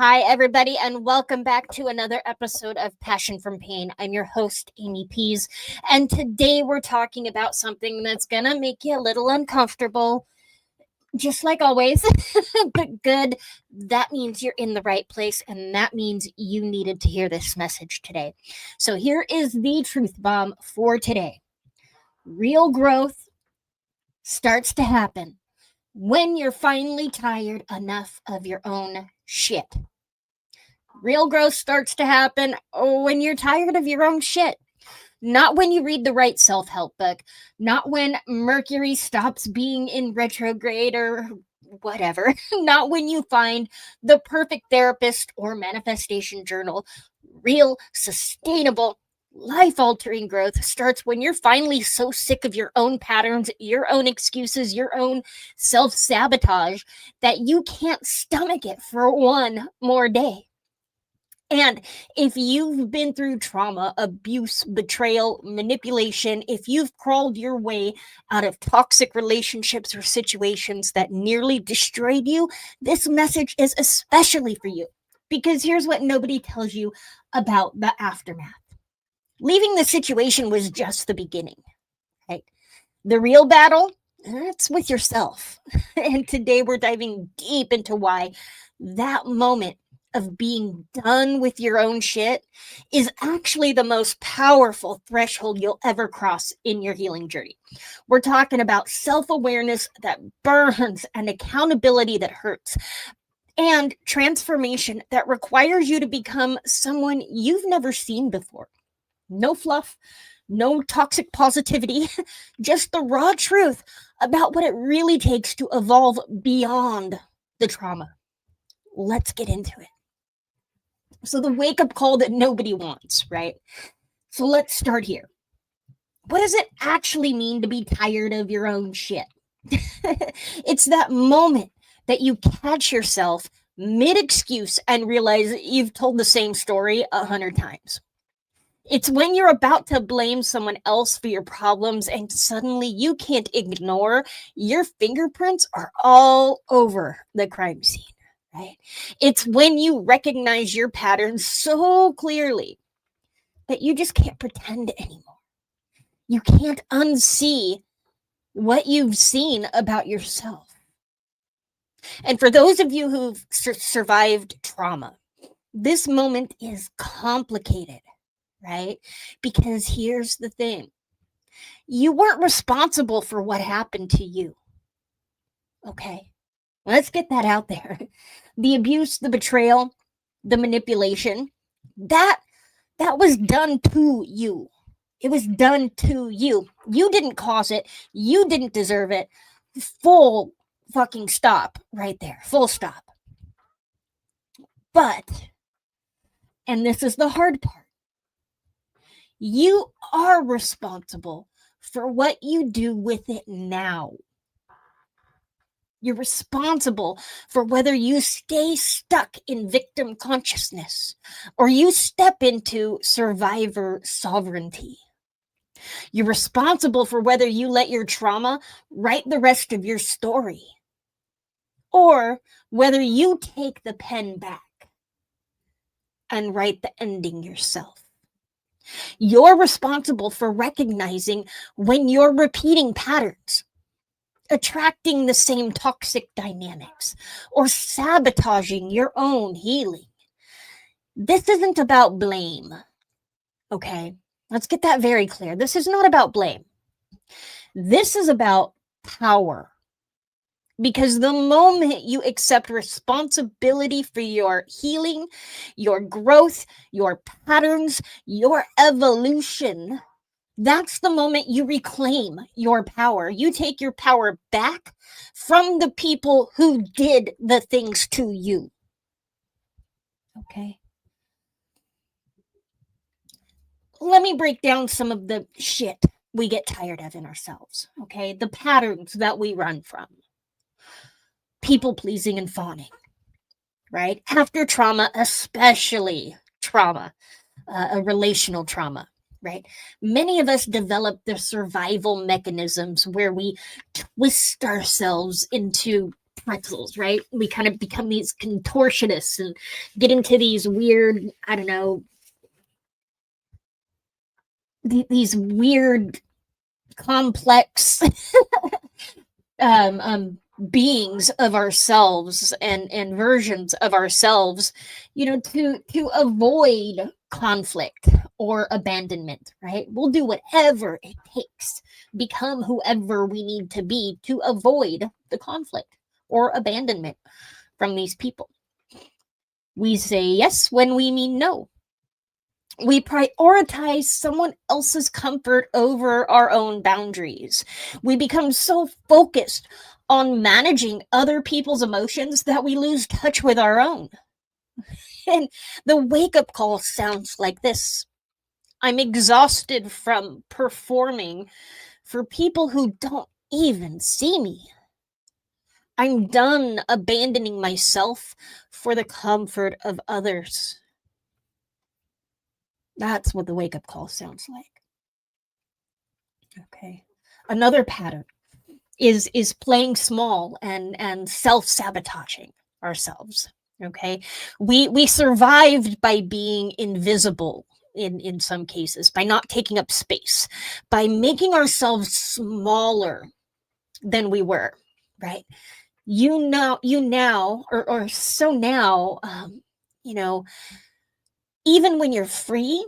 Hi, everybody, and welcome back to another episode of Passion from Pain. I'm your host, Amy Pease, and today we're talking about something that's gonna make you a little uncomfortable, just like always, but good. That means you're in the right place, and that means you needed to hear this message today. So, here is the truth bomb for today. Real growth starts to happen when you're finally tired enough of your own shit. Real growth starts to happen when you're tired of your own shit. Not when you read the right self-help book, not when Mercury stops being in retrograde or whatever, not when you find the perfect therapist or manifestation journal. Real, sustainable, life-altering growth starts when you're finally so sick of your own patterns, your own excuses, your own self-sabotage that you can't stomach it for one more day. And if you've been through trauma, abuse, betrayal, manipulation, if you've crawled your way out of toxic relationships or situations that nearly destroyed you, this message is especially for you. Because here's what nobody tells you about the aftermath. Leaving the situation was just the beginning, right? The real battle, it's with yourself. And today we're diving deep into why that moment of being done with your own shit is actually the most powerful threshold you'll ever cross in your healing journey. We're talking about self-awareness that burns and accountability that hurts and transformation that requires you to become someone you've never seen before. No fluff, no toxic positivity, just the raw truth about what it really takes to evolve beyond the trauma. Let's get into it. So the wake-up call that nobody wants, right? So let's start here. What does it actually mean to be tired of your own shit? It's that moment that you catch yourself mid-excuse and realize you've told the same story 100 times. It's when you're about to blame someone else for your problems and suddenly you can't ignore your fingerprints are all over the crime scene. Right? It's when you recognize your patterns so clearly that you just can't pretend anymore. You can't unsee what you've seen about yourself. And for those of you who've survived trauma, this moment is complicated, right? Because here's the thing. You weren't responsible for what happened to you. Okay? Let's get that out there. The abuse, the betrayal, the manipulation, that was done to you. It was done to you. You didn't cause it. You didn't deserve it. Full fucking stop right there. Full stop. But, and this is the hard part, you are responsible for what you do with it now. You're responsible for whether you stay stuck in victim consciousness or you step into survivor sovereignty. You're responsible for whether you let your trauma write the rest of your story or whether you take the pen back and write the ending yourself. You're responsible for recognizing when you're repeating patterns, attracting the same toxic dynamics, or sabotaging your own healing. This isn't about blame, okay? Let's get that very clear. This is not about blame. This is about power. Because the moment you accept responsibility for your healing, your growth, your patterns, your evolution, that's the moment you reclaim your power. You take your power back from the people who did the things to you. Okay. Let me break down some of the shit we get tired of in ourselves. Okay. The patterns that we run from. People pleasing and fawning. Right? After trauma, especially trauma, a relational trauma. Right? Many of us develop the survival mechanisms where we twist ourselves into pretzels, right? We kind of become these contortionists and get into these weird, I don't know, these weird, complex beings of ourselves and versions of ourselves, to avoid conflict or abandonment, right? We'll do whatever it takes, become whoever we need to be to avoid the conflict or abandonment from these people. We say yes when we mean no. We prioritize someone else's comfort over our own boundaries. We become so focused on managing other people's emotions that we lose touch with our own. And the wake-up call sounds like this: I'm exhausted from performing for people who don't even see me. I'm done abandoning myself for the comfort of others. That's what the wake-up call sounds like. Okay. Another pattern is playing small and self-sabotaging ourselves. Okay. We survived by being invisible in some cases, by not taking up space, by making ourselves smaller than we were, right? Or so now, even when you're free,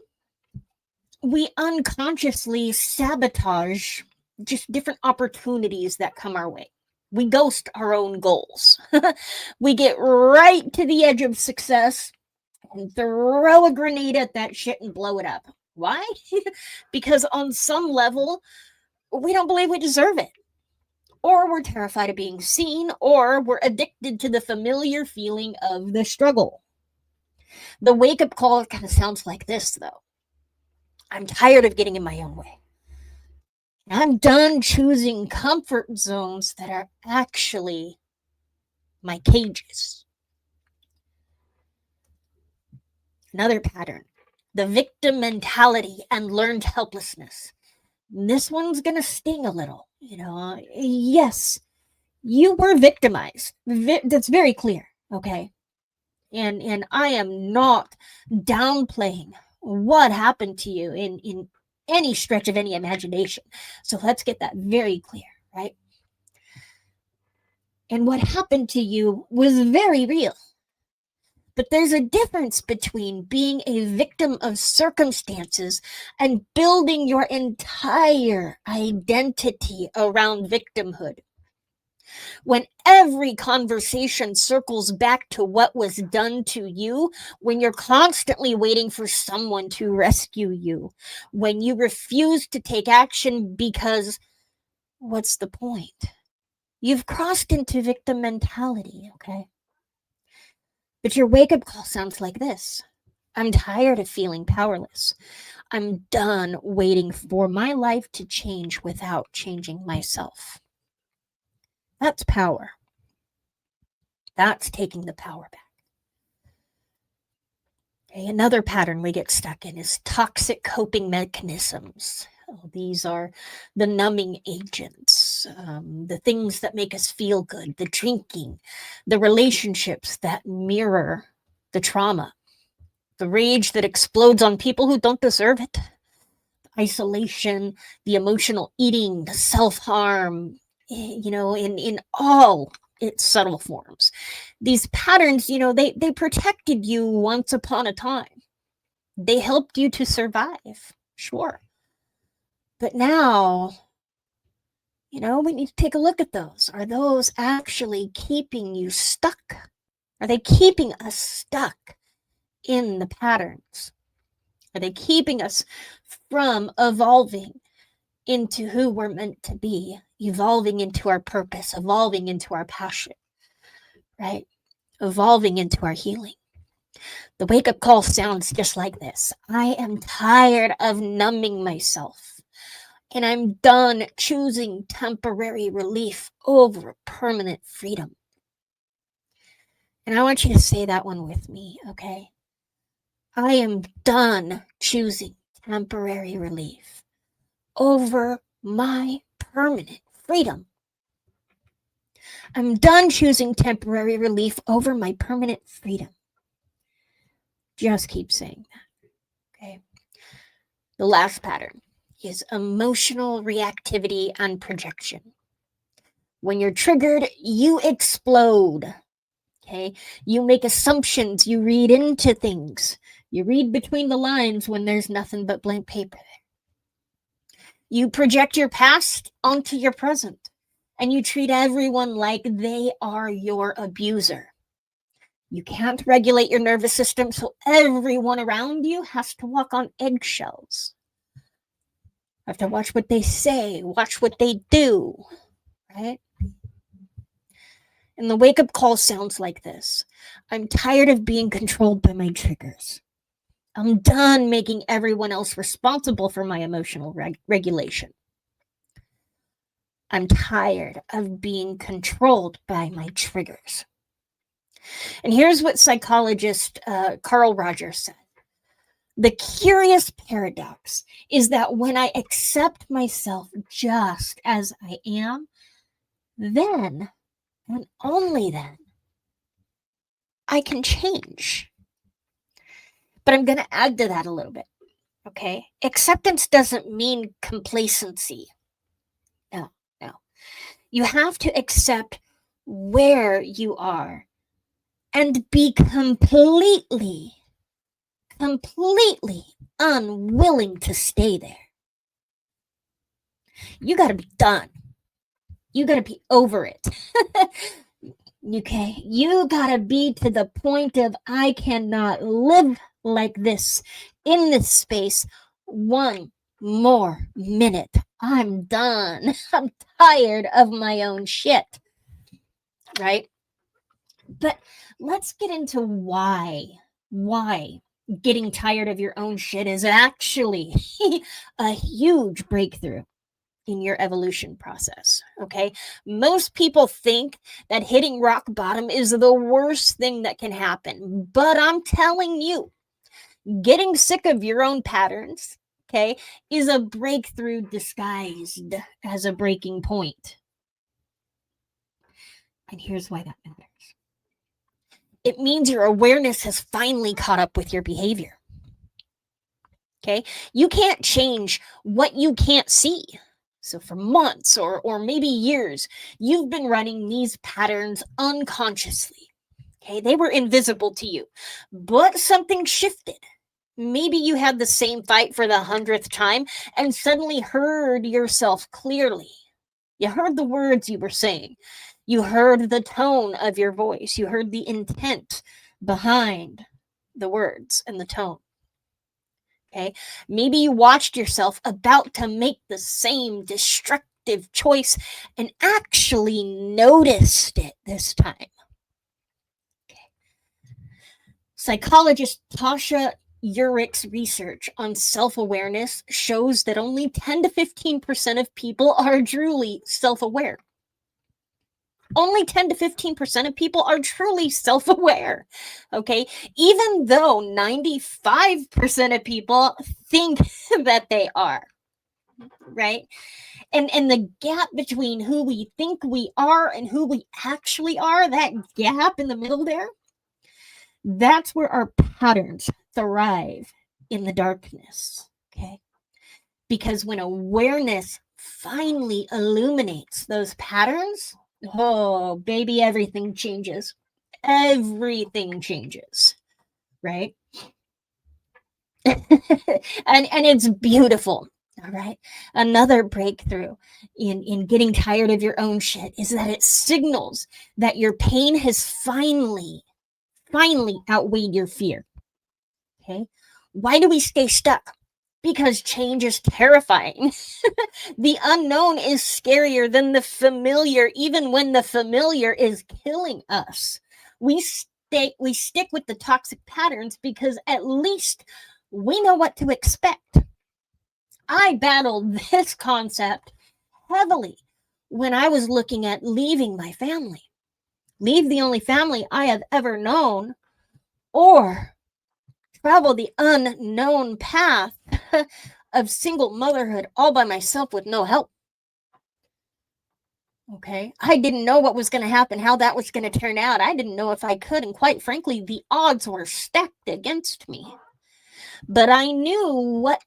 we unconsciously sabotage just different opportunities that come our way. We ghost our own goals. We get right to the edge of success and throw a grenade at that shit and blow it up. Why? Because on some level, we don't believe we deserve it. Or we're terrified of being seen, or we're addicted to the familiar feeling of the struggle. The wake-up call kind of sounds like this, though: I'm tired of getting in my own way. I'm done choosing comfort zones that are actually my cages. Another pattern: the victim mentality and learned helplessness. This one's going to sting a little. Yes, you were victimized. That's very clear. Okay. And I am not downplaying what happened to you in any stretch of any imagination. So let's get that very clear, right? And what happened to you was very real. But there's a difference between being a victim of circumstances and building your entire identity around victimhood. When every conversation circles back to what was done to you, when you're constantly waiting for someone to rescue you, when you refuse to take action because what's the point? You've crossed into victim mentality, okay? But your wake-up call sounds like this: I'm tired of feeling powerless. I'm done waiting for my life to change without changing myself. That's power. That's taking the power back. Okay, another pattern we get stuck in is toxic coping mechanisms. These are the numbing agents, the things that make us feel good, the drinking, the relationships that mirror the trauma, the rage that explodes on people who don't deserve it, the isolation, the emotional eating, the self-harm, in all its subtle forms. These patterns, they protected you once upon a time. They helped you to survive, sure. But now, we need to take a look at those. Are those actually keeping you stuck? Are they keeping us stuck in the patterns? Are they keeping us from evolving into who we're meant to be, evolving into our purpose, evolving into our passion, right? Evolving into our healing? The wake-up call sounds just like this: I am tired of numbing myself, and I'm done choosing temporary relief over permanent freedom. And I want you to say that one with me, okay? I am done choosing temporary relief over my permanent freedom. I'm done choosing temporary relief over my permanent freedom. Just keep saying that, okay? The last pattern is emotional reactivity and projection. When you're triggered, you explode, okay? You make assumptions, you read into things. You read between the lines when there's nothing but blank paper there. You project your past onto your present, and you treat everyone like they are your abuser. You can't regulate your nervous system, so everyone around you has to walk on eggshells. Have to watch what they say, watch what they do, right? And the wake-up call sounds like this. I'm tired of being controlled by my triggers. I'm done making everyone else responsible for my emotional regulation. I'm tired of being controlled by my triggers. And here's what psychologist Carl Rogers said. The curious paradox is that when I accept myself just as I am, then, and only then, I can change. But I'm going to add to that a little bit, okay? Acceptance doesn't mean complacency. No. You have to accept where you are and be completely unwilling to stay there. You got to be done. You got to be over it. Okay? You got to be to the point of I cannot live like this in this space one more minute. I'm done. I'm tired of my own shit. Right? But let's get into why getting tired of your own shit is actually a huge breakthrough in your evolution process, okay? Most people think that hitting rock bottom is the worst thing that can happen, but I'm telling you, getting sick of your own patterns, okay, is a breakthrough disguised as a breaking point. And here's why that matters. It means your awareness has finally caught up with your behavior. Okay? You can't change what you can't see. So for months or maybe years, you've been running these patterns unconsciously. Okay? They were invisible to you, but something shifted. Maybe you had the same fight for the 100th time and suddenly heard yourself clearly. You heard the words you were saying. You heard the tone of your voice. You heard the intent behind the words and the tone. Okay? Maybe you watched yourself about to make the same destructive choice and actually noticed it this time. Okay. Psychologist Tasha Eurich's research on self-awareness shows that only 10 to 15% of people are truly self-aware. Only 10 to 15% of people are truly self-aware, okay? Even though 95% of people think that they are, right? And the gap between who we think we are and who we actually are, that gap in the middle there, that's where our patterns thrive in the darkness, okay? Because when awareness finally illuminates those patterns, oh, baby, everything changes. Everything changes, right? and it's beautiful. All right. Another breakthrough in getting tired of your own shit is that it signals that your pain has finally outweighed your fear. Okay. Why do we stay stuck? Because change is terrifying. The unknown is scarier than the familiar, even when the familiar is killing us. We stick with the toxic patterns because at least we know what to expect. I battled this concept heavily when I was looking at leaving my family. Leave the only family I have ever known, or travel the unknown path of single motherhood all by myself with no help. Okay. I didn't know what was going to happen, how that was going to turn out. I didn't know if I could. And quite frankly, the odds were stacked against me. But I knew what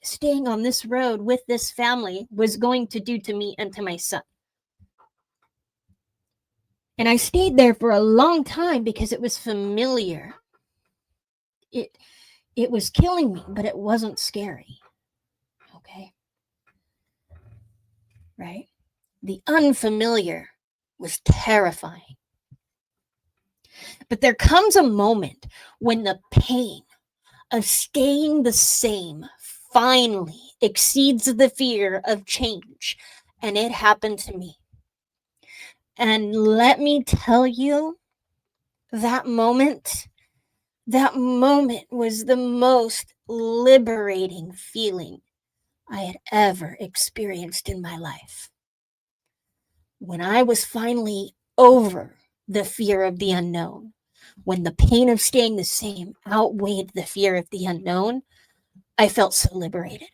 staying on this road with this family was going to do to me and to my son. And I stayed there for a long time because it was familiar. It was killing me, but it wasn't scary. Okay. Right? The unfamiliar was terrifying. But there comes a moment when the pain of staying the same finally exceeds the fear of change. And it happened to me. And let me tell you, that moment was the most liberating feeling I had ever experienced in my life. When I was finally over the fear of the unknown, when the pain of staying the same outweighed the fear of the unknown, I felt so liberated.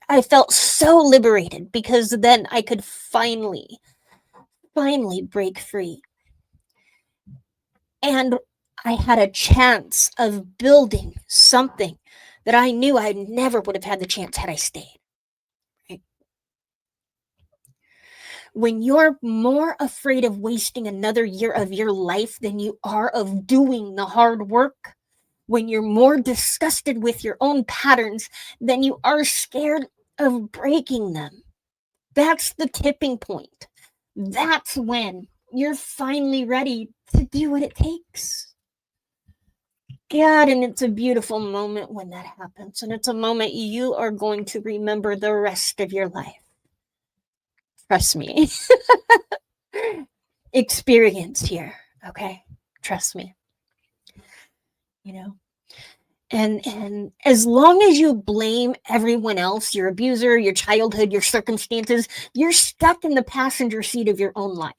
I felt so liberated because then I could finally break free. And I had a chance of building something that I knew I never would have had the chance had I stayed. Right? When you're more afraid of wasting another year of your life than you are of doing the hard work, when you're more disgusted with your own patterns than you are scared of breaking them, that's the tipping point. That's when you're finally ready to do what it takes. God, and it's a beautiful moment when that happens. And it's a moment you are going to remember the rest of your life. Trust me. Experience here, okay? Trust me. You know? And as long as you blame everyone else, your abuser, your childhood, your circumstances, you're stuck in the passenger seat of your own life.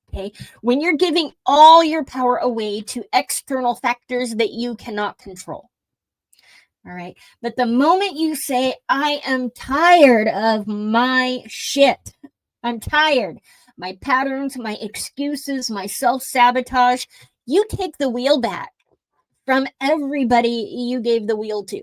Okay? When you're giving all your power away to external factors that you cannot control. All right. But the moment you say, I am tired of my shit, I'm tired, my patterns, my excuses, my self-sabotage, you take the wheel back from everybody you gave the wheel to.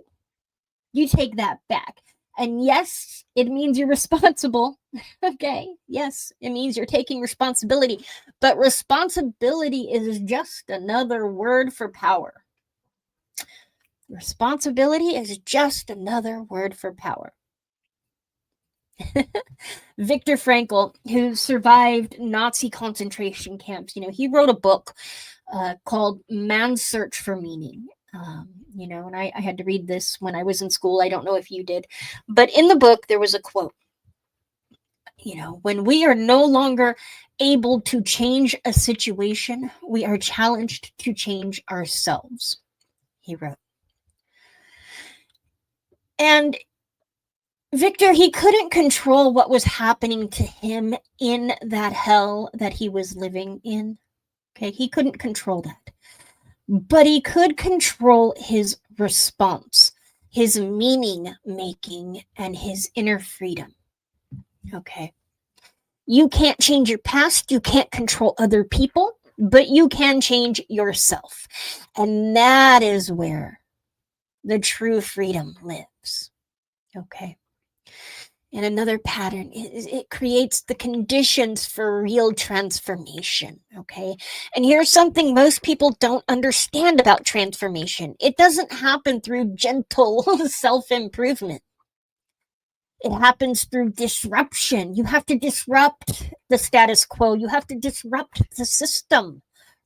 You take that back. And yes, it means you're responsible. Okay. Yes, it means you're taking responsibility. But responsibility is just another word for power. Responsibility is just another word for power. Viktor Frankl, who survived Nazi concentration camps, he wrote a book called Man's Search for Meaning. And I had to read this when I was in school. I don't know if you did, but in the book there was a quote. When we are no longer able to change a situation, we are challenged to change ourselves, he wrote. And Victor, he couldn't control what was happening to him in that hell that he was living in. Okay, he couldn't control that. But he could control his response, his meaning making, and his inner freedom. Okay. You can't change your past. You can't control other people, but you can change yourself. And that is where the true freedom lives. Okay. And another pattern is it creates the conditions for real transformation. Okay. And here's something most people don't understand about transformation. It doesn't happen through gentle self-improvement. It happens through disruption. You have to disrupt the status quo. You have to disrupt the system,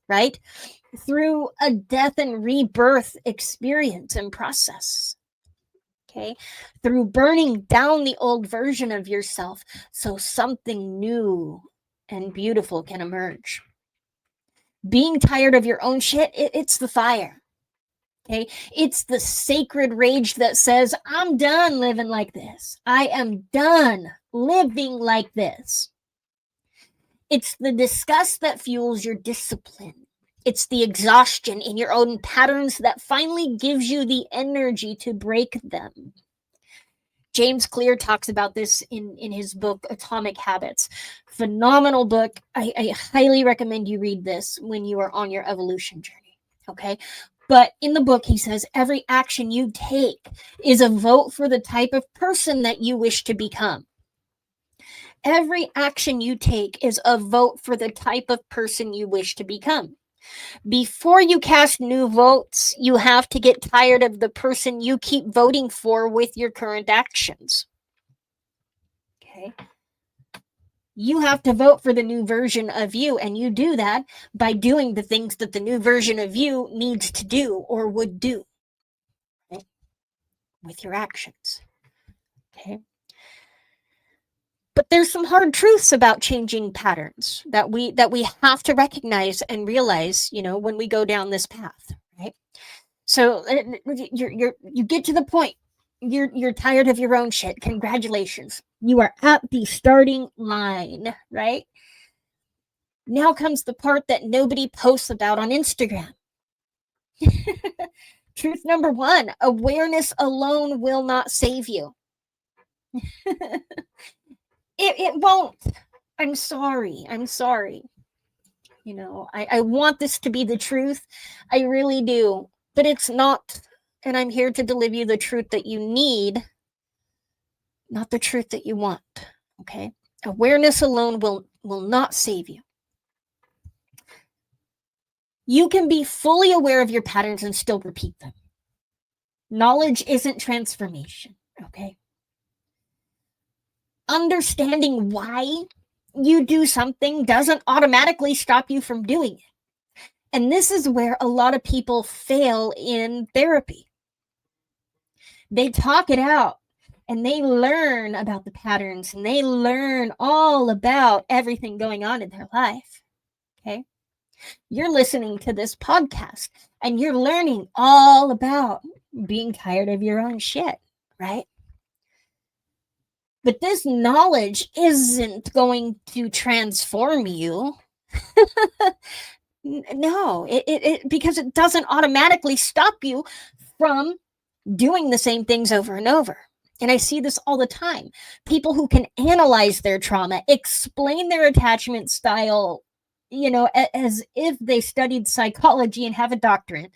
right? Through a death and rebirth experience and process. Okay, through burning down the old version of yourself so something new and beautiful can emerge. Being tired of your own shit, it's the fire. Okay, it's the sacred rage that says, I'm done living like this. I am done living like this. It's the disgust that fuels your discipline. It's the exhaustion in your own patterns that finally gives you the energy to break them. James Clear talks about this in his book, Atomic Habits. Phenomenal book. I highly recommend you read this when you are on your evolution journey, okay? But in the book, he says, every action you take is a vote for the type of person that you wish to become. Every action you take is a vote for the type of person you wish to become. Before you cast new votes, you have to get tired of the person you keep voting for with your current actions. Okay. You have to vote for the new version of you, and you do that by doing the things that the new version of you needs to do or would do, right? With your actions. Okay. But there's some hard truths about changing patterns that we have to recognize and realize, when we go down this path, right? So you get to the point. You're tired of your own shit. Congratulations. You are at the starting line, right? Now comes the part that nobody posts about on Instagram. Truth number 1, awareness alone will not save you. It won't. I'm sorry. I want this to be the truth. I really do. But it's not. And I'm here to deliver you the truth that you need, not the truth that you want. Okay? Awareness alone will not save you. You can be fully aware of your patterns and still repeat them. Knowledge isn't transformation. Okay? Understanding why you do something doesn't automatically stop you from doing it. And this is where a lot of people fail in therapy. They talk it out and they learn about the patterns and they learn all about everything going on in their life. Okay? You're listening to this podcast and you're learning all about being tired of your own shit, right? But this knowledge isn't going to transform you. No, it because it doesn't automatically stop you from doing the same things over and over. And I see this all the time. People who can analyze their trauma, explain their attachment style, as if they studied psychology and have a doctorate.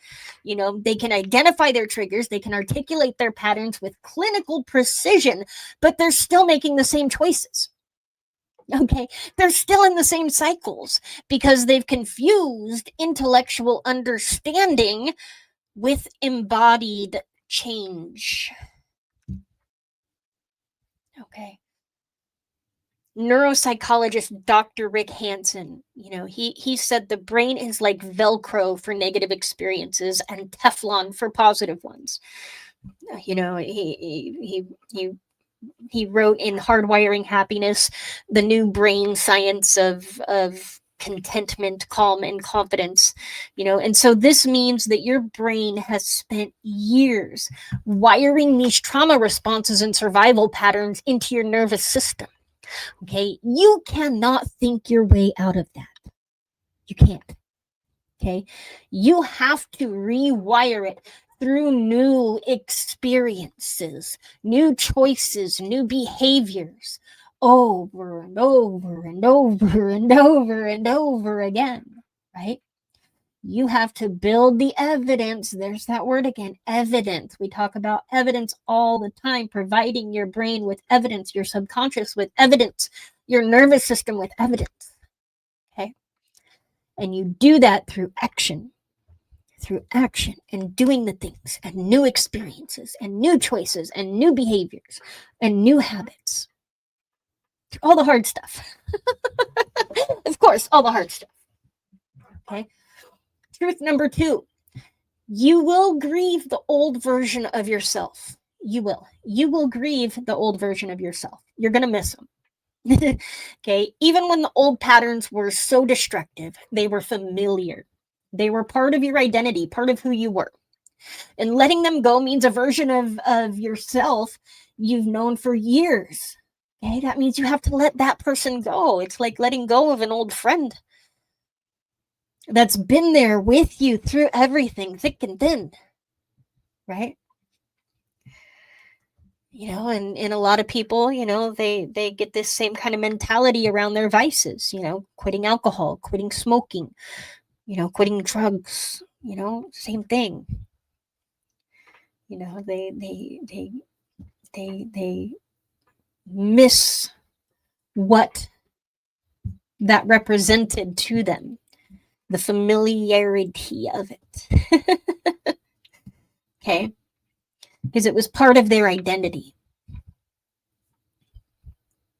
They can identify their triggers, they can articulate their patterns with clinical precision, but they're still making the same choices. Okay, they're still in the same cycles because they've confused intellectual understanding with embodied change. Okay. Neuropsychologist Dr. Rick Hansen, he said the brain is like Velcro for negative experiences and Teflon for positive ones. He wrote in Hardwiring Happiness, the new brain science of contentment, calm, and confidence, and so this means that your brain has spent years wiring these trauma responses and survival patterns into your nervous system. Okay, you cannot think your way out of that. You can't. Okay, you have to rewire it through new experiences, new choices, new behaviors, over and over and over and over and over again, right? You have to build the evidence. There's that word again, evidence. We talk about evidence all the time, providing your brain with evidence, your subconscious with evidence, your nervous system with evidence. Okay? And you do that through action and doing the things and new experiences and new choices and new behaviors and new habits. All the hard stuff. Of course, all the hard stuff. Okay? Truth number 2, you will grieve the old version of yourself. You will grieve the old version of yourself. You're going to miss them. Okay? Even when the old patterns were so destructive, they were familiar. They were part of your identity, part of who you were. And letting them go means a version of yourself you've known for years. Okay? That means you have to let that person go. It's like letting go of an old friend that's been there with you through everything, thick and thin, right? And a lot of people, they get this same kind of mentality around their vices, quitting alcohol, quitting smoking, quitting drugs, same thing. They miss what that represented to them, the familiarity of it. Okay, because it was part of their identity.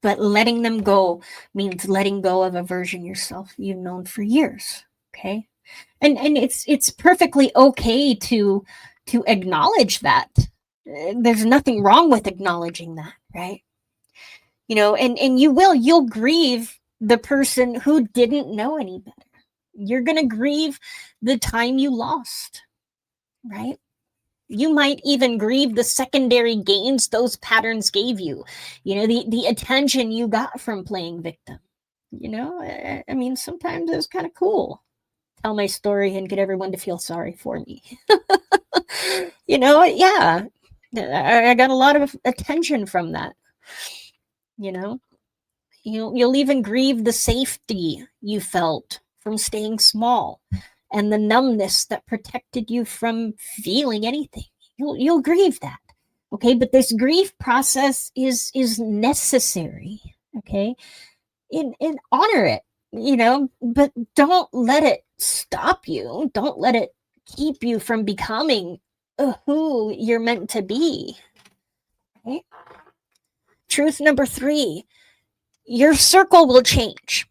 But letting them go means letting go of a version of yourself you've known for years. Okay, and it's perfectly okay to acknowledge that. There's nothing wrong with acknowledging that, right? And you'll grieve the person who didn't know any better. You're gonna grieve the time you lost, right? You might even grieve the secondary gains those patterns gave you. The attention you got from playing victim. I mean, sometimes it's kind of cool. Tell my story and get everyone to feel sorry for me. Yeah. I got a lot of attention from that. You'll even grieve the safety you felt from staying small and the numbness that protected you from feeling anything. You'll grieve that. Okay, but this grief process is necessary. Okay, and honor it. But don't let it stop you. Don't let it keep you from becoming who you're meant to be. Okay? Truth number 3, your circle will change.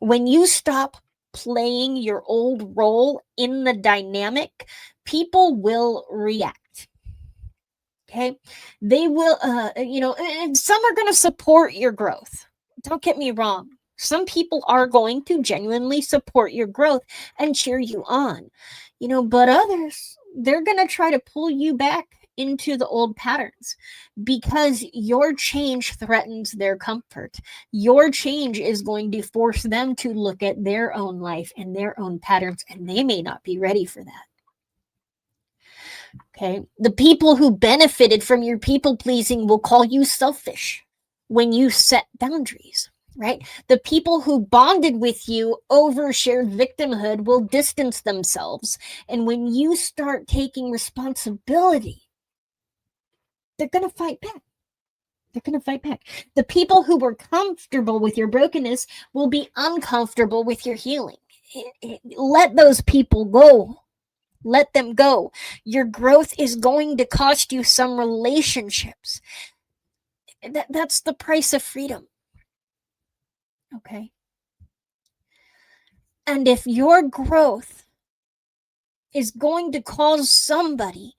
When you stop playing your old role in the dynamic, people will react. Okay, they will, and some are going to support your growth. Don't get me wrong. Some people are going to genuinely support your growth and cheer you on, but others, they're going to try to pull you back into the old patterns because your change threatens their comfort. Your change is going to force them to look at their own life and their own patterns, and they may not be ready for that. Okay. The people who benefited from your people pleasing will call you selfish when you set boundaries, right? The people who bonded with you over shared victimhood will distance themselves. And when you start taking responsibility, they're going to fight back. They're going to fight back. The people who were comfortable with your brokenness will be uncomfortable with your healing. Let those people go. Let them go. Your growth is going to cost you some relationships. That's the price of freedom. Okay. And if your growth is going to cause somebody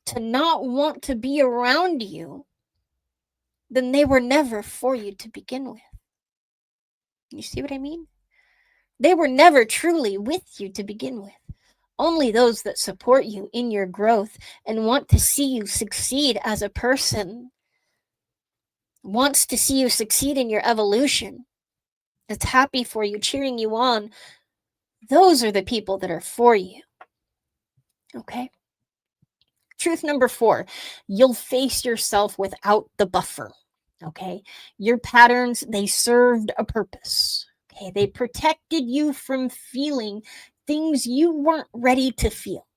to not want to be around you, then they were never for you to begin with. You see what I mean? They were never truly with you to begin with. Only those that support you in your growth and want to see you succeed as a person, wants to see you succeed in your evolution, that's happy for you, cheering you on, those are the people that are for you. Okay? Truth number 4, you'll face yourself without the buffer. Okay? Your patterns, they served a purpose. Okay? They protected you from feeling things you weren't ready to feel.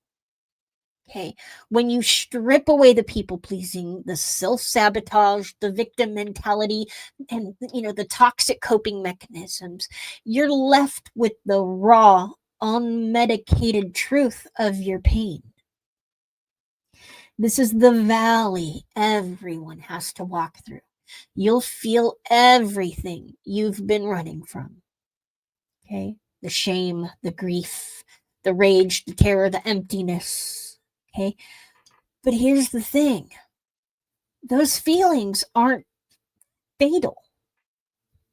Okay, when you strip away the people pleasing, the self-sabotage, the victim mentality, and the toxic coping mechanisms, you're left with the raw, unmedicated truth of your pain. This is the valley everyone has to walk through. You'll feel everything you've been running from. Okay, the shame, the grief, the rage, the terror, the emptiness. Okay. But here's the thing. Those feelings aren't fatal.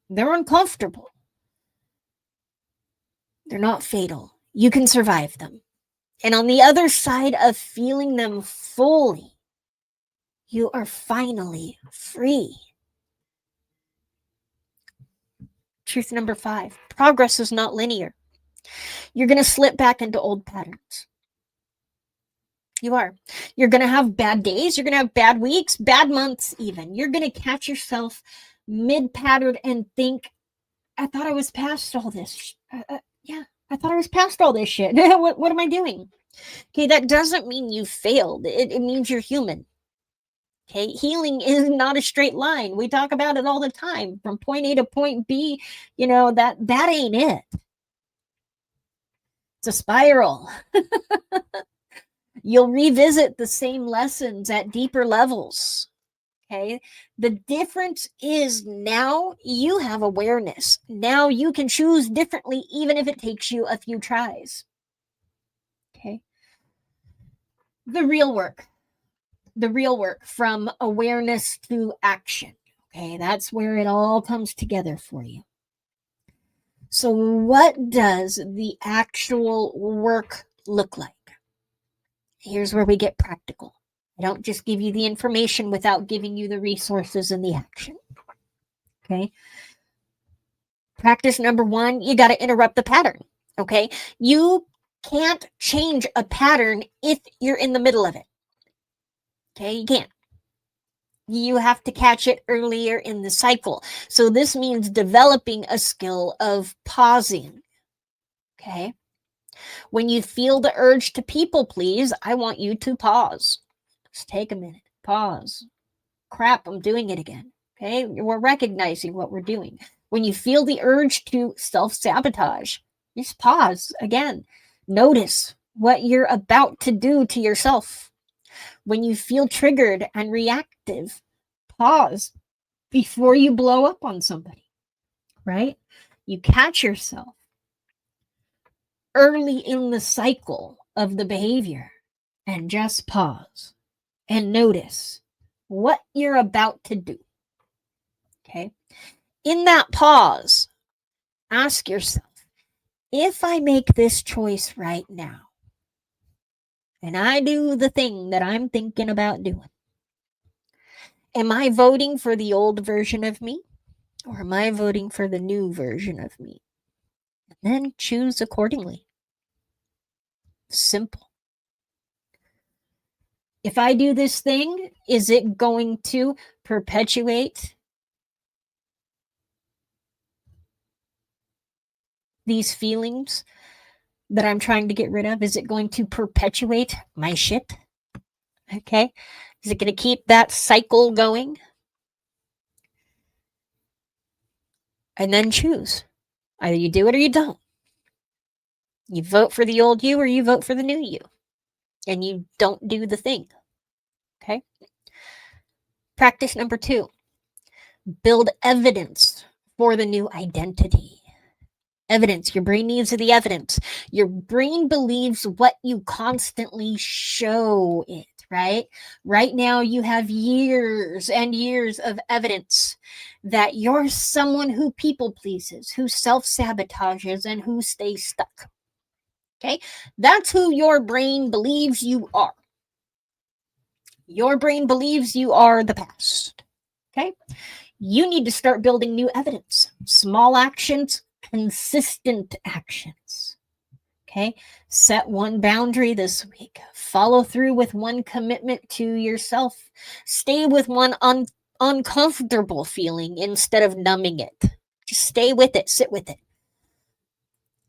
They're uncomfortable. They're not fatal. You can survive them. And on the other side of feeling them fully, you are finally free. Truth number 5, progress is not linear. You're going to slip back into old patterns. You are. You're going to have bad days. You're going to have bad weeks, bad months, even. You're going to catch yourself mid-pattern and think, I thought I was past all this. Yeah, I thought I was past all this shit. What am I doing? Okay, that doesn't mean you failed. It means you're human. Okay, healing is not a straight line. We talk about it all the time. From point A to point B, that ain't it. It's a spiral. You'll revisit the same lessons at deeper levels. Okay. The difference is now you have awareness. Now you can choose differently, even if it takes you a few tries. Okay. The real work from awareness to action. Okay. That's where it all comes together for you. So, what does the actual work look like? Here's where we get practical. I don't just give you the information without giving you the resources and the action. Okay. Practice number 1, you got to interrupt the pattern. Okay. You can't change a pattern if you're in the middle of it. Okay. You can't. You have to catch it earlier in the cycle. So this means developing a skill of pausing. Okay. When you feel the urge to people please, I want you to pause. Just take a minute. Pause. Crap, I'm doing it again. Okay. We're recognizing what we're doing. When you feel the urge to self-sabotage, just pause again. Notice what you're about to do to yourself. When you feel triggered and reactive, pause before you blow up on somebody, right? You catch yourself early in the cycle of the behavior and just pause and notice what you're about to do. Okay. In that pause, ask yourself, if I make this choice right now and I do the thing that I'm thinking about doing, am I voting for the old version of me or am I voting for the new version of me? And then choose accordingly. Simple. If I do this thing, is it going to perpetuate these feelings that I'm trying to get rid of? Is it going to perpetuate my shit? Okay. Is it going to keep that cycle going? And then choose. Either you do it or you don't. You vote for the old you or you vote for the new you. And you don't do the thing. Okay. Practice number 2. Build evidence for the new identity. Evidence. Your brain needs the evidence. Your brain believes what you constantly show it, right? Right now, you have years and years of evidence that you're someone who people pleases, who self-sabotages, and who stays stuck. Okay? That's who your brain believes you are. Your brain believes you are the past. Okay? You need to start building new evidence. Small actions, consistent actions. Okay? Set one boundary this week. Follow through with one commitment to yourself. Stay with one uncomfortable feeling instead of numbing it. Just stay with it. Sit with it.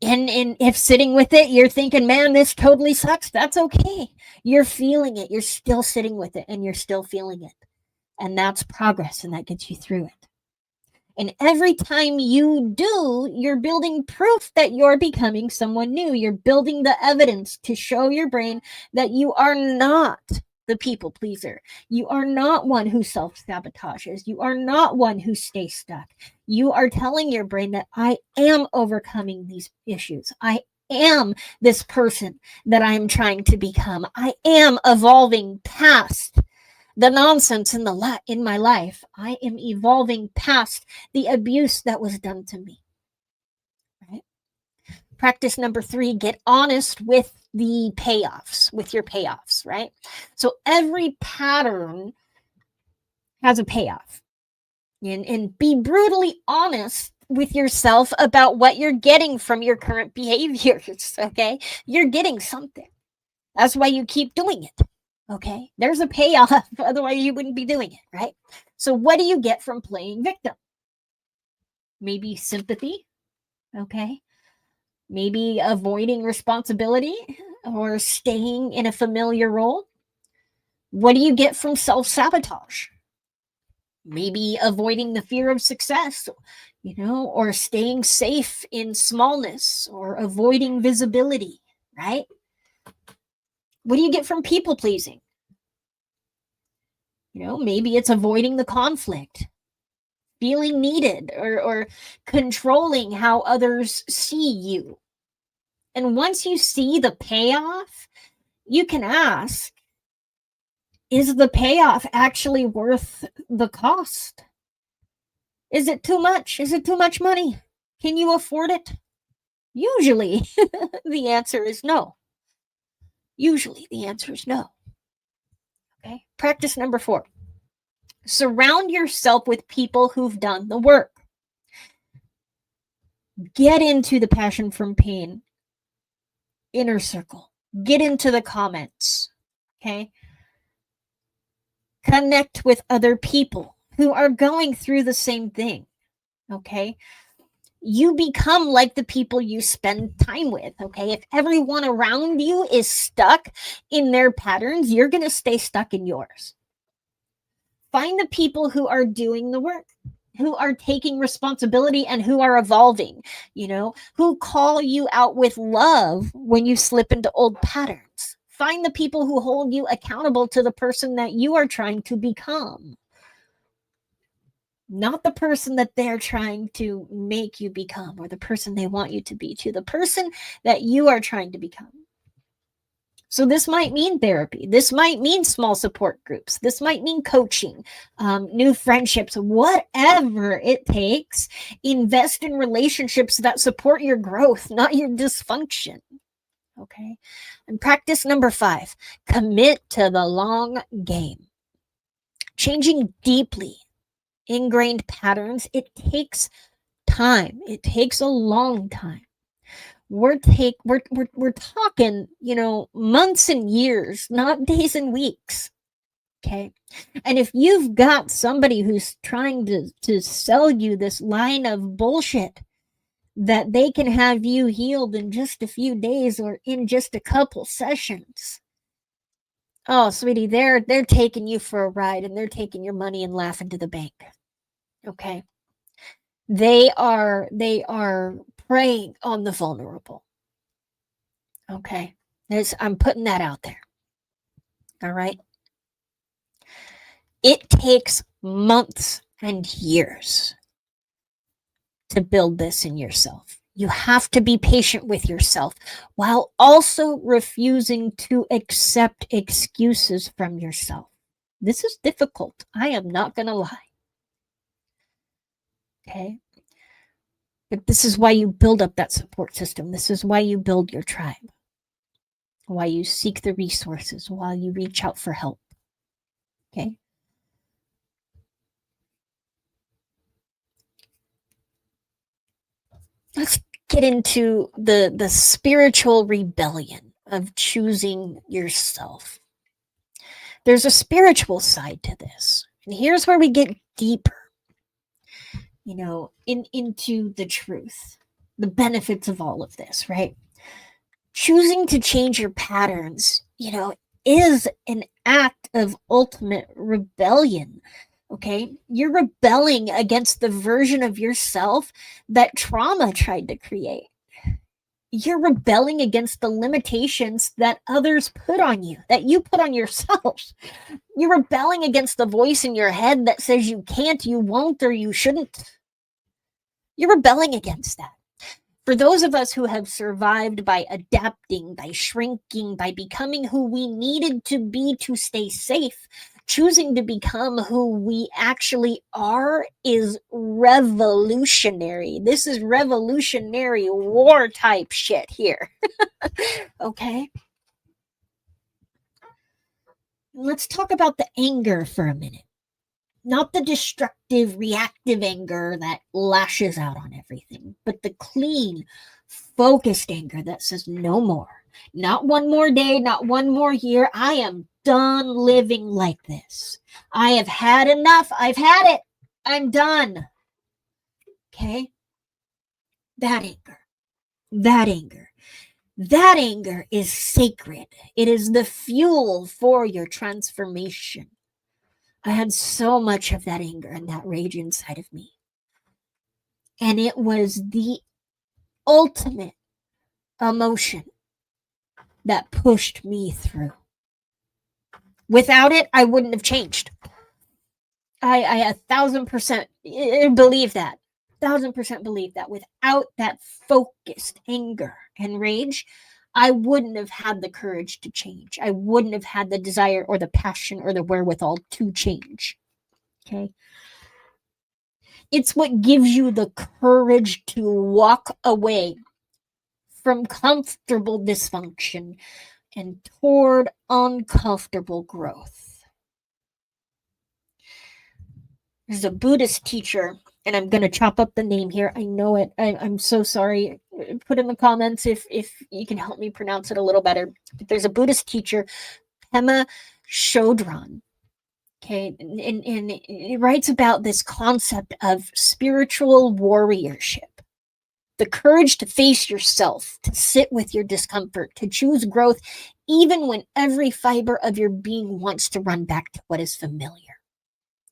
And if sitting with it, you're thinking, man, this totally sucks. That's okay. You're feeling it. You're still sitting with it and you're still feeling it. And that's progress and that gets you through it. And every time you do, you're building proof that you're becoming someone new. You're building the evidence to show your brain that you are not the people pleaser. You are not one who self-sabotages. You are not one who stays stuck. You are telling your brain that I am overcoming these issues. I am this person that I'm trying to become. I am evolving past the nonsense in my life. I am evolving past the abuse that was done to me. Right? Practice number 3, get honest with the payoffs, with your payoffs, right? So every pattern has a payoff. And be brutally honest with yourself about what you're getting from your current behaviors, okay? You're getting something. That's why you keep doing it. Okay, there's a payoff. Otherwise, you wouldn't be doing it, right? So, what do you get from playing victim? Maybe sympathy. Okay, maybe avoiding responsibility or staying in a familiar role. What do you get from self-sabotage? Maybe avoiding the fear of success, or staying safe in smallness or avoiding visibility, right? What do you get from people pleasing? Maybe it's avoiding the conflict, feeling needed, or controlling how others see you. And once you see the payoff, you can ask, is the payoff actually worth the cost? Is it too much? Is it too much money? Can you afford it? Usually, the answer is no. Usually, the answer is no. Okay. Practice number 4. Surround yourself with people who've done the work. Get into the Passion from Pain inner circle. Get into the comments. Okay. Connect with other people who are going through the same thing. Okay. You become like the people you spend time with. Okay. If everyone around you is stuck in their patterns, you're going to stay stuck in yours. Find the people who are doing the work, who are taking responsibility and who are evolving, who call you out with love when you slip into old patterns. Find the people who hold you accountable to the person that you are trying to become, not the person that they're trying to make you become or the person they want you to be, to the person that you are trying to become. So this might mean therapy. This might mean small support groups. This might mean coaching, new friendships, whatever it takes. Invest in relationships that support your growth, not your dysfunction. Okay. And practice number 5, commit to the long game. Changing deeply ingrained patterns, it takes time. It takes a long time. We're talking, months and years, not days and weeks. Okay. And if you've got somebody who's trying to sell you this line of bullshit that they can have you healed in just a few days or in just a couple sessions, oh, sweetie, they're taking you for a ride and they're taking your money and laughing to the bank. Okay. They are preying on the vulnerable. Okay. I'm putting that out there. All right. It takes months and years to build this in yourself. You have to be patient with yourself while also refusing to accept excuses from yourself. This is difficult. I am not going to lie. Okay. But this is why you build up that support system. This is why you build your tribe, why you seek the resources, why you reach out for help. Okay. Let's get into the spiritual rebellion of choosing yourself. There's a spiritual side to this. And here's where we get deeper, into the truth, the benefits of all of this, right? Choosing to change your patterns, is an act of ultimate rebellion. Okay. You're rebelling against the version of yourself that trauma tried to create. You're rebelling against the limitations that others put on you, that you put on yourself. You're rebelling against the voice in your head that says you can't, you won't, or you shouldn't. You're rebelling against that. For those of us who have survived by adapting, by shrinking, by becoming who we needed to be to stay safe, choosing to become who we actually are is revolutionary. This is revolutionary war type shit here. Okay. Let's talk about the anger for a minute. Not the destructive, reactive anger that lashes out on everything, but the clean, focused anger that says no more. Not one more day, not one more year. I am done living like this. I have had enough. I've had it. I'm done. Okay? That anger. That anger. That anger is sacred. It is the fuel for your transformation. I had so much of that anger and that rage inside of me. And it was the ultimate emotion that pushed me through. Without it, I wouldn't have changed. I 1,000% believe that. 1,000% believe that. Without that focused anger and rage, I wouldn't have had the courage to change. I wouldn't have had the desire or the passion or the wherewithal to change. Okay. It's what gives you the courage to walk away from comfortable dysfunction and toward uncomfortable growth. There's a Buddhist teacher, and I'm going to chop up the name here. I know it. I'm so sorry. Put in the comments if you can help me pronounce it a little better. But there's a Buddhist teacher, Pema Chodron. Okay, and it writes about this concept of spiritual warriorship. The courage to face yourself, to sit with your discomfort, to choose growth, even when every fiber of your being wants to run back to what is familiar.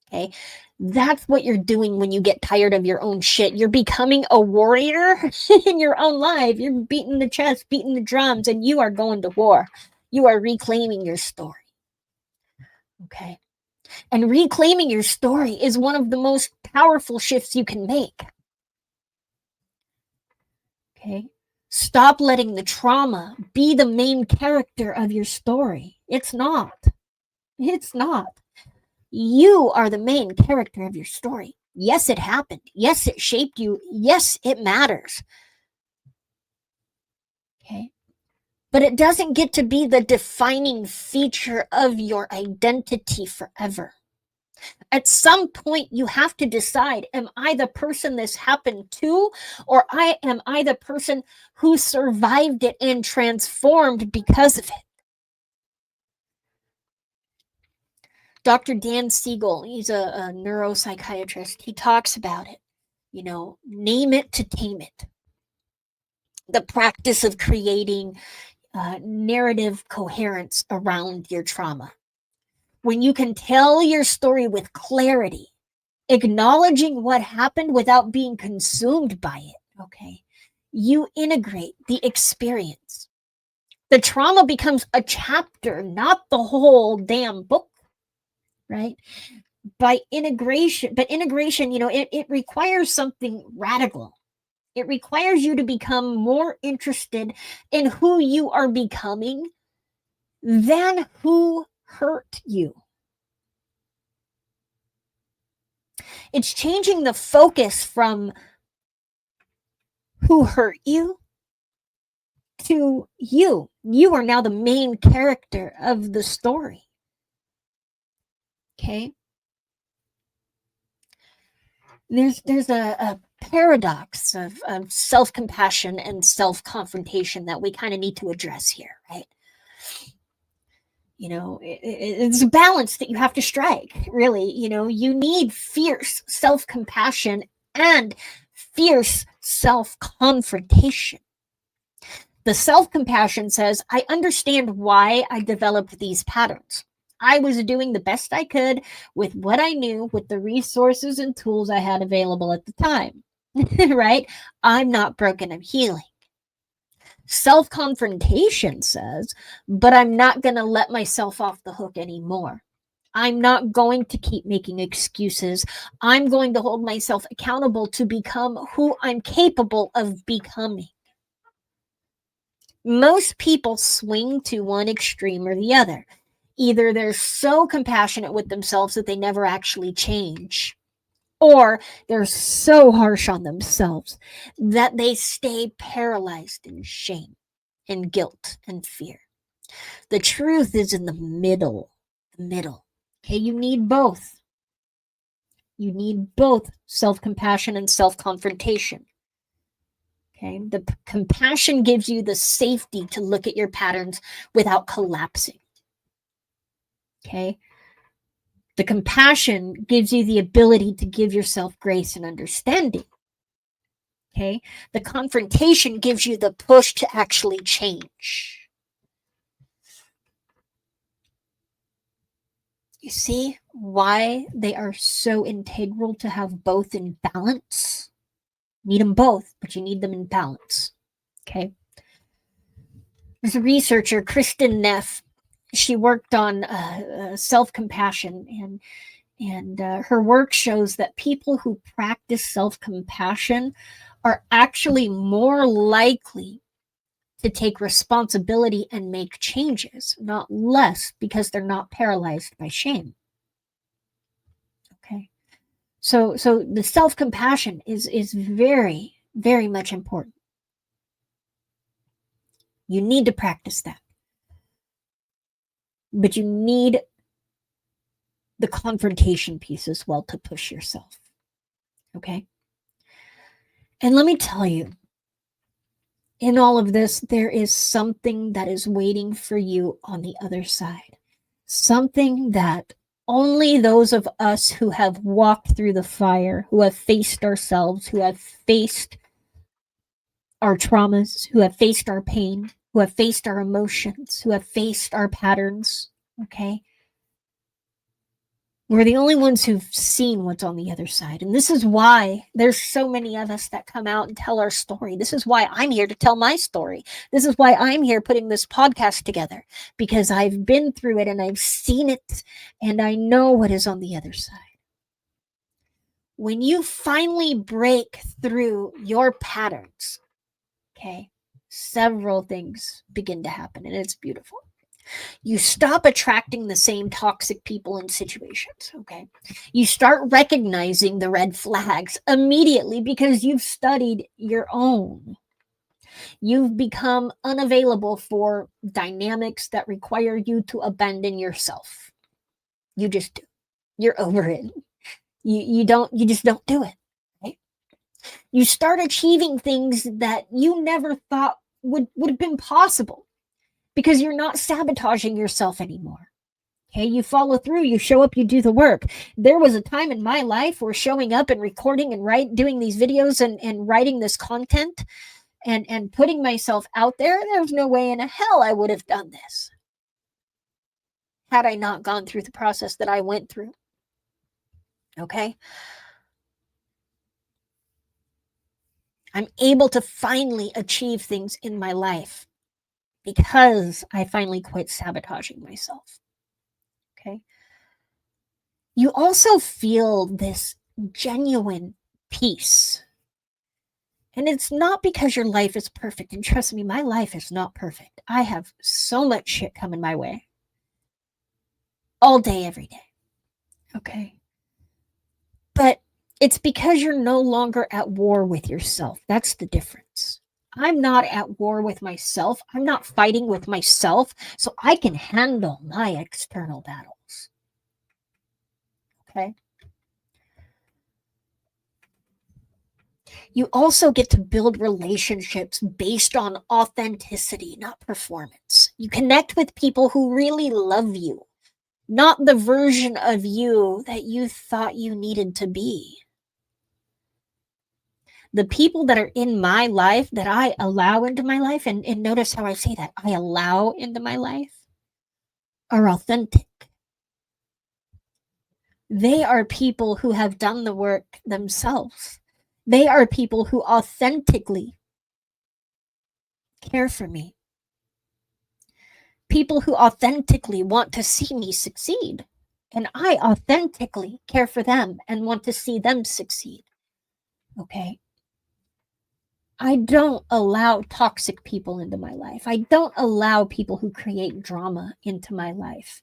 Okay, that's what you're doing when you get tired of your own shit. You're becoming a warrior in your own life. You're beating the chest, beating the drums, and you are going to war. You are reclaiming your story. Okay, and reclaiming your story is one of the most powerful shifts you can make. Okay. Stop letting the trauma be the main character of your story. It's not. It's not. You are the main character of your story. Yes, it happened. Yes, it shaped you. Yes, it matters. Okay. But it doesn't get to be the defining feature of your identity forever. At some point, you have to decide, am I the person this happened to, or am I the person who survived it and transformed because of it? Dr. Dan Siegel, he's a neuropsychiatrist. He talks about it. Name it to tame it. The practice of creating narrative coherence around your trauma. When you can tell your story with clarity, acknowledging what happened without being consumed by it, okay, you integrate the experience. The trauma becomes a chapter, not the whole damn book, right? But integration, it requires something radical. It requires you to become more interested in who you are becoming than who hurt you. It's changing the focus from who hurt you to you. You are now the main character of the story. Okay? There's a paradox of self-compassion and self-confrontation that we kind of need to address here, right? It's a balance that you have to strike, really. You need fierce self-compassion and fierce self-confrontation. The self-compassion says, I understand why I developed these patterns. I was doing the best I could with what I knew, with the resources and tools I had available at the time, right? I'm not broken, I'm healing. Self-confrontation says, but I'm not going to let myself off the hook anymore. I'm not going to keep making excuses. I'm going to hold myself accountable to become who I'm capable of becoming. Most people swing to one extreme or the other. Either they're so compassionate with themselves that they never actually change, or they're so harsh on themselves that they stay paralyzed in shame and guilt and fear. The truth is in the middle. Okay, you need both. You need both self-compassion and self-confrontation. Okay. The compassion gives you the safety to look at your patterns without collapsing. Okay. The compassion gives you the ability to give yourself grace and understanding. Okay. The confrontation gives you the push to actually change. You see why they are so integral to have both in balance? Need them both, but you need them in balance. Okay. There's a researcher, Kristen Neff. She worked on self-compassion, and her work shows that people who practice self-compassion are actually more likely to take responsibility and make changes, not less, because they're not paralyzed by shame. Okay. So the self-compassion is very, very much important. You need to practice that. But you need the confrontation piece as well to push yourself. Okay? And let me tell you, in all of this, there is something that is waiting for you on the other side. Something that only those of us who have walked through the fire, who have faced ourselves, who have faced our traumas, who have faced our pain, who have faced our emotions, who have faced our patterns, okay? We're the only ones who've seen what's on the other side. And this is why there's so many of us that come out and tell our story. This is why I'm here to tell my story. This is why I'm here putting this podcast together, because I've been through it and I've seen it and I know what is on the other side. When you finally break through your patterns, okay, several things begin to happen and it's beautiful. You stop attracting the same toxic people and situations, okay? You start recognizing the red flags immediately because you've studied your own. You've become unavailable for dynamics that require you to abandon yourself. You just do. You're over it. You just don't do it, right? You start achieving things that you never thought would have been possible, because you're not sabotaging yourself anymore. Okay, you follow through, you show up, you do the work. There was a time in my life where showing up and recording and doing these videos and writing this content and putting myself out there was no way in hell I would have done this had I not gone through the process that I went through. Okay? I'm able to finally achieve things in my life because I finally quit sabotaging myself. Okay? You also feel this genuine peace. And it's not because your life is perfect. And trust me, my life is not perfect. I have so much shit coming my way all day, every day. Okay? But it's because you're no longer at war with yourself. That's the difference. I'm not at war with myself. I'm not fighting with myself, so I can handle my external battles. Okay? You also get to build relationships based on authenticity, not performance. You connect with people who really love you, not the version of you that you thought you needed to be. The people that are in my life, that I allow into my life, and notice how I say that, I allow into my life, are authentic. They are people who have done the work themselves. They are people who authentically care for me. People who authentically want to see me succeed. And I authentically care for them and want to see them succeed. Okay? I don't allow toxic people into my life. I don't allow people who create drama into my life.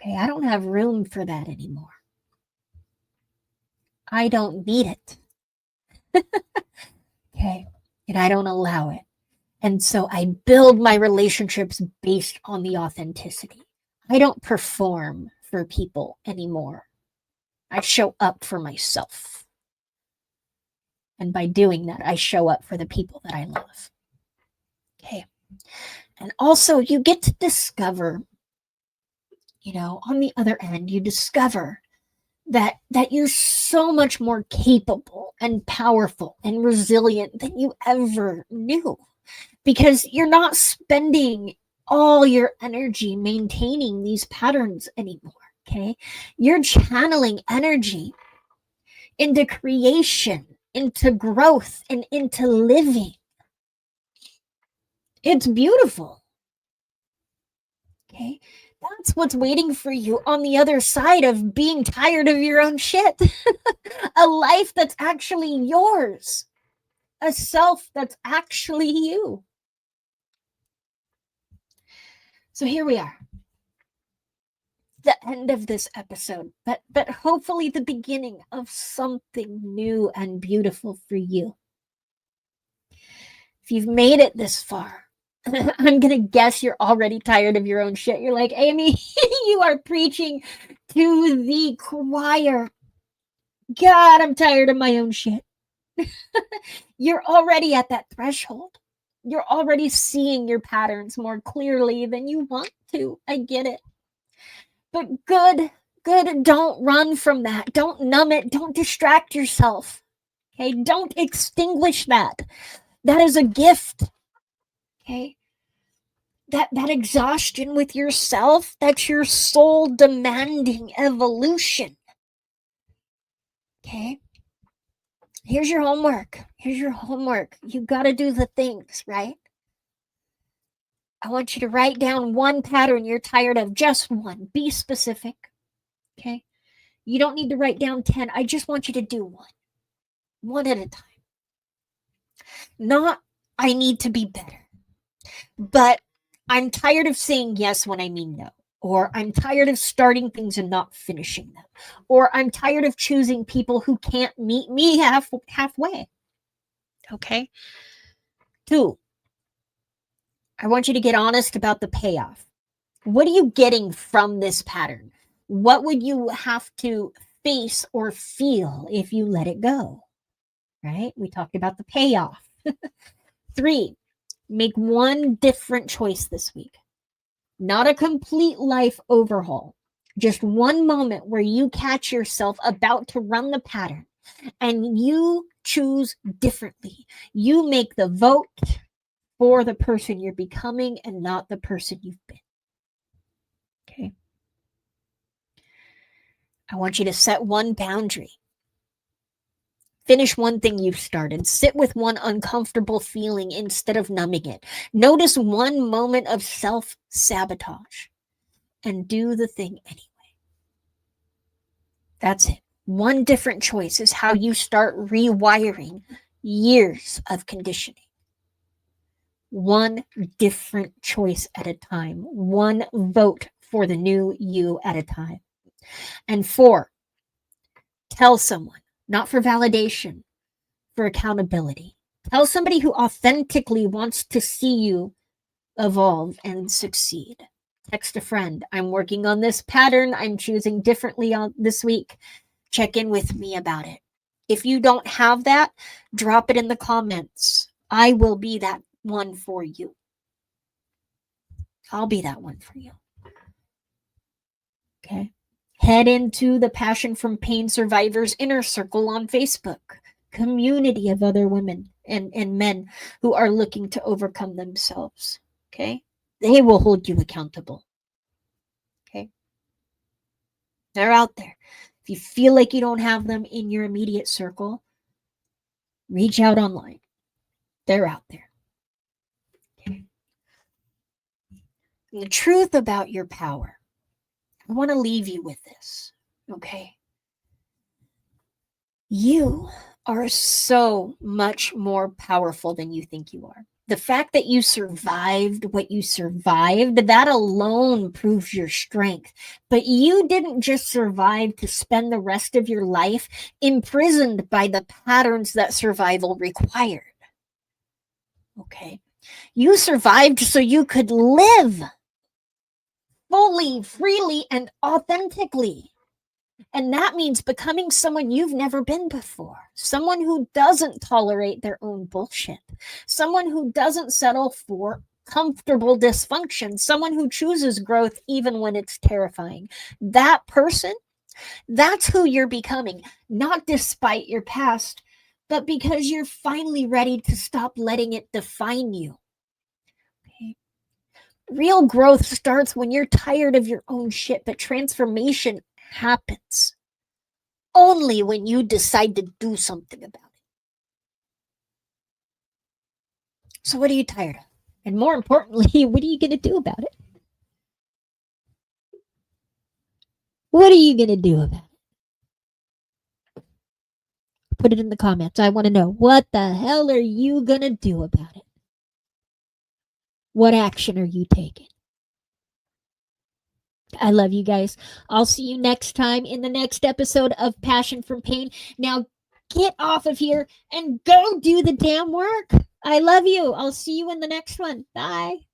Okay? I don't have room for that anymore. I don't need it. Okay? And I don't allow it. And so I build my relationships based on the authenticity. I don't perform for people anymore. I show up for myself. And by doing that, I show up for the people that I love. Okay. And also, you get to discover, on the other end, you discover that you're so much more capable and powerful and resilient than you ever knew, because you're not spending all your energy maintaining these patterns anymore. Okay. You're channeling energy into creation, into growth, and into living. It's beautiful. Okay. That's what's waiting for you on the other side of being tired of your own shit. A life that's actually yours. A self that's actually you. So here we are. The end of this episode, but hopefully the beginning of something new and beautiful for you. If you've made it this far, I'm going to guess you're already tired of your own shit. You're like, Amy, you are preaching to the choir. God, I'm tired of my own shit. You're already at that threshold. You're already seeing your patterns more clearly than you want to. I get it. But good, don't run from that. Don't numb it. Don't distract yourself. Okay, don't extinguish that. That is a gift. Okay. That exhaustion with yourself, that's your soul demanding evolution. Okay. Here's your homework. You got to do the things, right? I want you to write down one pattern you're tired of, just one. Be specific. Okay. You don't need to write down 10. I just want you to do one at a time. Not, I need to be better, but I'm tired of saying yes when I mean no. Or I'm tired of starting things and not finishing them. Or I'm tired of choosing people who can't meet me halfway. Okay. 2, I want you to get honest about the payoff. What are you getting from this pattern? What would you have to face or feel if you let it go? Right? We talked about the payoff. 3, make one different choice this week. Not a complete life overhaul. Just one moment where you catch yourself about to run the pattern and you choose differently. You make the vote for the person you're becoming and not the person you've been. Okay. I want you to set one boundary. Finish one thing you've started. Sit with one uncomfortable feeling instead of numbing it. Notice one moment of self-sabotage and do the thing anyway. That's it. One different choice is how you start rewiring years of conditioning. One different choice at a time. One vote for the new you at a time. And 4, tell someone, not for validation, for accountability. Tell somebody who authentically wants to see you evolve and succeed. Text a friend. I'm working on this pattern. I'm choosing differently on this week. Check in with me about it. If you don't have that, drop it in the comments. I will be that one for you. I'll be that one for you. Okay. Head into the Passion from Pain Survivors Inner Circle on Facebook. Community of other women and men who are looking to overcome themselves. Okay. They will hold you accountable. Okay. They're out there. If you feel like you don't have them in your immediate circle, reach out online. They're out there. Okay. And the truth about your power, I want to leave you with this. Okay. You are so much more powerful than you think you are. The fact that you survived what you survived, that alone proves your strength. But you didn't just survive to spend the rest of your life imprisoned by the patterns that survival required. Okay. You survived so you could live fully, freely, and authentically. And that means becoming someone you've never been before, someone who doesn't tolerate their own bullshit, someone who doesn't settle for comfortable dysfunction, someone who chooses growth even when it's terrifying. That person, that's who you're becoming, not despite your past, but because you're finally ready to stop letting it define you. Okay? Real growth starts when you're tired of your own shit, but transformation happens only when you decide to do something about it. So, what are you tired of? And more importantly, what are you going to do about it? What are you going to do about it? Put it in the comments. I want to know, what the hell are you going to do about it? What action are you taking? I love you guys. I'll see you next time in the next episode of Passion from Pain. Now, get off of here and go do the damn work. I love you. I'll see you in the next one. Bye.